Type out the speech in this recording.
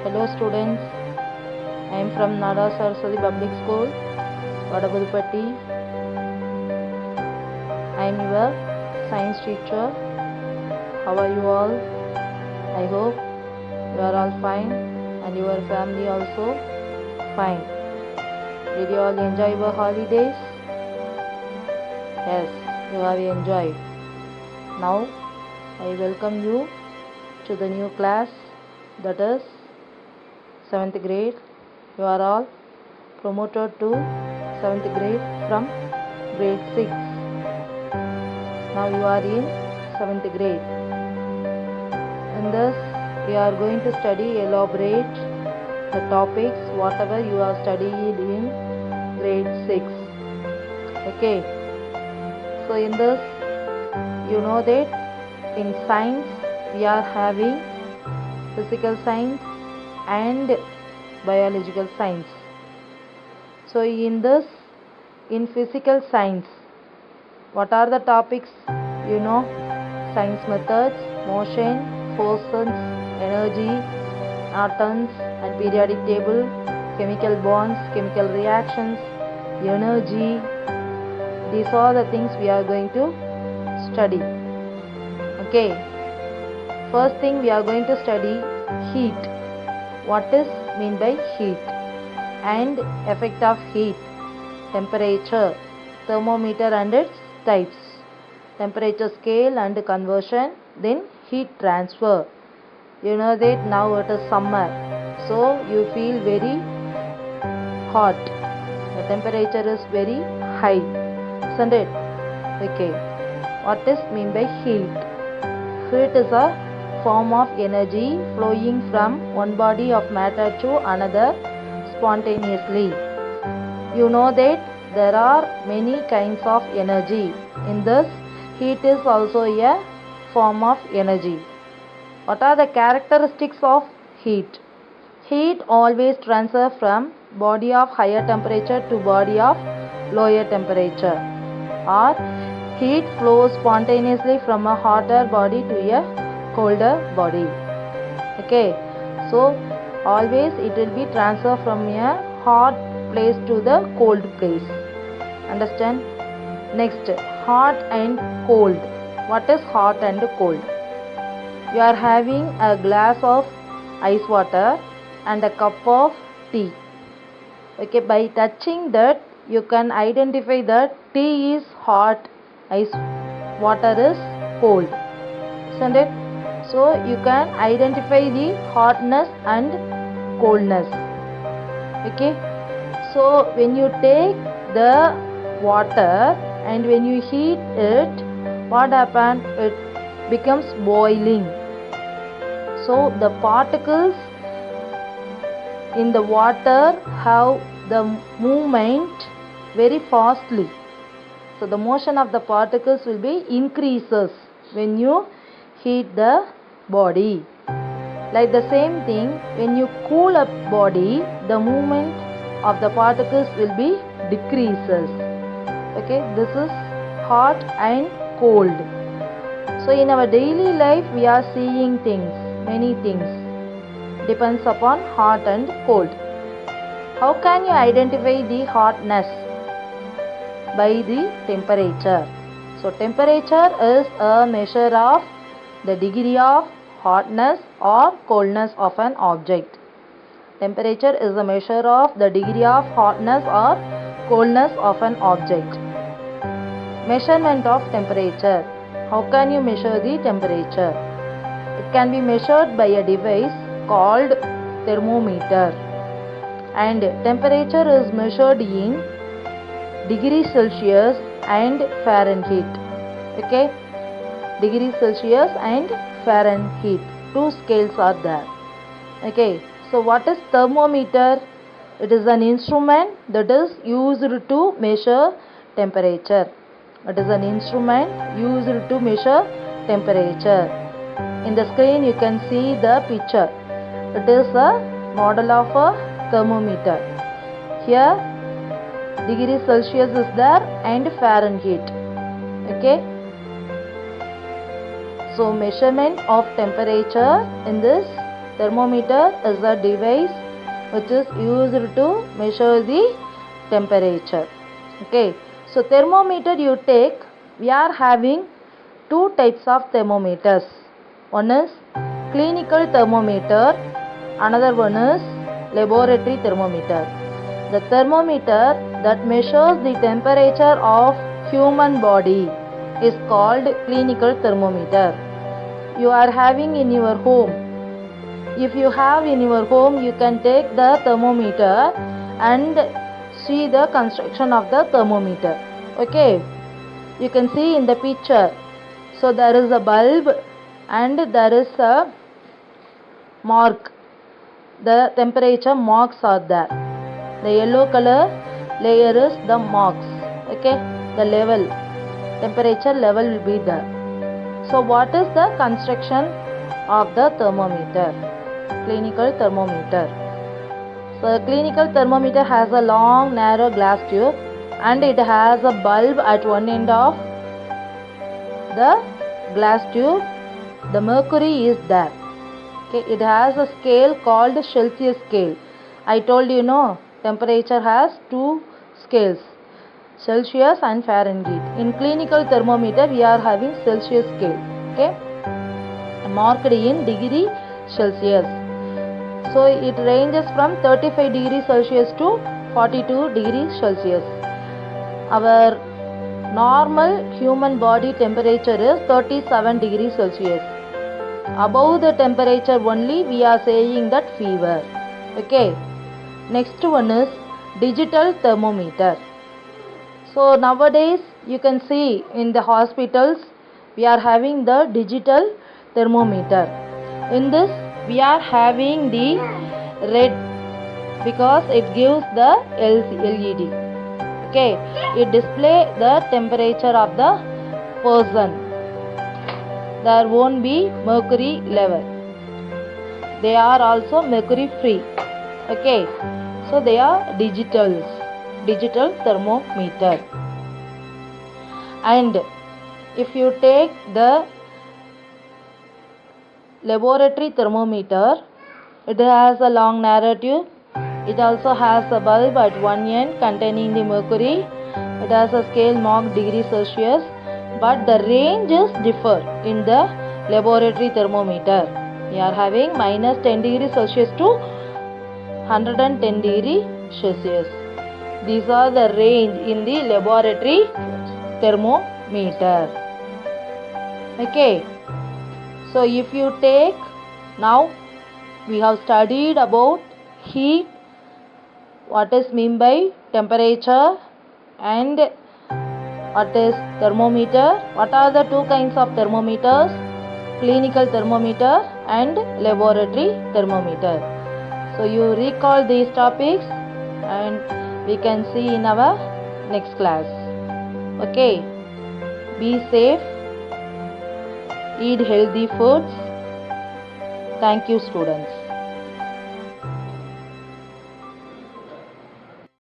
Hello students, I am from Nada Saraswati Public School, Vadapudupatti. I am your science teacher. How are you all? I hope you are all fine and your family also fine. Did you all enjoy your holidays? Yes, you have enjoyed. Now I welcome you to the new class, that is 7th grade. You are all promoted to 7th grade from grade 6. Now you are in 7th grade. In this we are going to study, elaborate the topics whatever you have studied in grade 6. Okay. So in this, you know that in science we are having physical science and biological science. So in this, in physical science, what are the topics? You know, science methods, motion, forces, energy, atoms and periodic table, chemical bonds, chemical reactions, energy. These are the things we are going to study. Okay. First thing we are going to study heat. What is mean by heat and effect of heat, temperature, thermometer and its types, temperature scale and conversion, then heat transfer. You know that now it is summer, so you feel very hot, the temperature is very high, isn't it? Okay, what is mean by heat? Heat is a form of energy flowing from one body of matter to another spontaneously. You know that there are many kinds of energy. In this, heat is also a form of energy. What are the characteristics of heat? Heat always transfers from body of higher temperature to body of lower temperature, or heat flows spontaneously from a hotter body to a colder body. Okay, so always it will be transferred from a hot place to the cold place. Understand? Next, hot and cold. What is hot and cold? You are having a glass of ice water and a cup of tea. Okay, by touching that you can identify that tea is hot, ice water is cold, isn't it? So you can identify the hotness and coldness. Okay, so when you take the water and when you heat it, what happens? It becomes boiling. So the particles in the water have the movement very fastly. So the motion of the particles will be increases when you heat the body. Like the same thing, when you cool up body, the movement of the particles will be decreases. Okay, this is hot and cold. So in our daily life we are seeing things, many things. Depends upon hot and cold. How can you identify the hotness? By the temperature. So temperature is a measure of the degree of hotness or coldness of an object. Temperature is a measure of the degree of hotness or coldness of an object. Measurement of temperature. How can you measure the temperature? It can be measured by a device called thermometer, and temperature is measured in degrees Celsius and Fahrenheit. Okay, degrees Celsius and Fahrenheit, two scales are there. Okay, so what is thermometer? It is an instrument that is used to measure temperature. It is an instrument used to measure temperature. In the screen you can see the picture. It is a model of a thermometer. Here degrees Celsius is there and Fahrenheit. Okay, so measurement of temperature in this Thermometer is a device which is used to measure the temperature. Okay, so thermometer you take, we are having two types of thermometers. One is clinical thermometer, another one is laboratory thermometer. The thermometer that measures the temperature of human body is called clinical thermometer. You are having in your home. If you have in your home, you can take the thermometer and see the construction of the thermometer. Okay, you can see in the picture. So there is a bulb and there is a mark. The temperature marks are there. The yellow color layer is the marks. Okay, the level, temperature level will be there. So what is the construction of the thermometer? Clinical thermometer. So the clinical thermometer has a long narrow glass tube and it has a bulb at one end of the glass tube. The mercury is there. Okay, it has a scale called Celsius scale. I told you, no, temperature has two scales, Celsius and Fahrenheit. In clinical thermometer we are having Celsius scale. Okay, marked in degree Celsius. So it ranges from 35 degrees Celsius to 42 degrees Celsius. Our normal human body temperature is 37 degrees Celsius. Above the temperature only we are saying that fever. Okay, next one is digital thermometer. So nowadays you can see in the hospitals we are having the digital thermometer. In this we are having the red because it gives the LED. Okay, it display the temperature of the person. There won't be mercury level. They are also mercury free. Okay, so they are digital thermometer. And if you take the laboratory thermometer, it has a long narrow tube. It also has a bulb at one end containing the mercury. It has a scale marked degree Celsius, but the ranges differ in the laboratory thermometer. We are having minus 10 degrees Celsius to 110 degrees Celsius. These are the range in the laboratory thermometer. Okay, so if you take, now we have studied about heat, what is mean by temperature, and what is thermometer. What are the two kinds of thermometers? Clinical thermometer and laboratory thermometer. So you recall these topics and we can see in our next class. Okay, be safe, eat healthy foods. Thank you, students.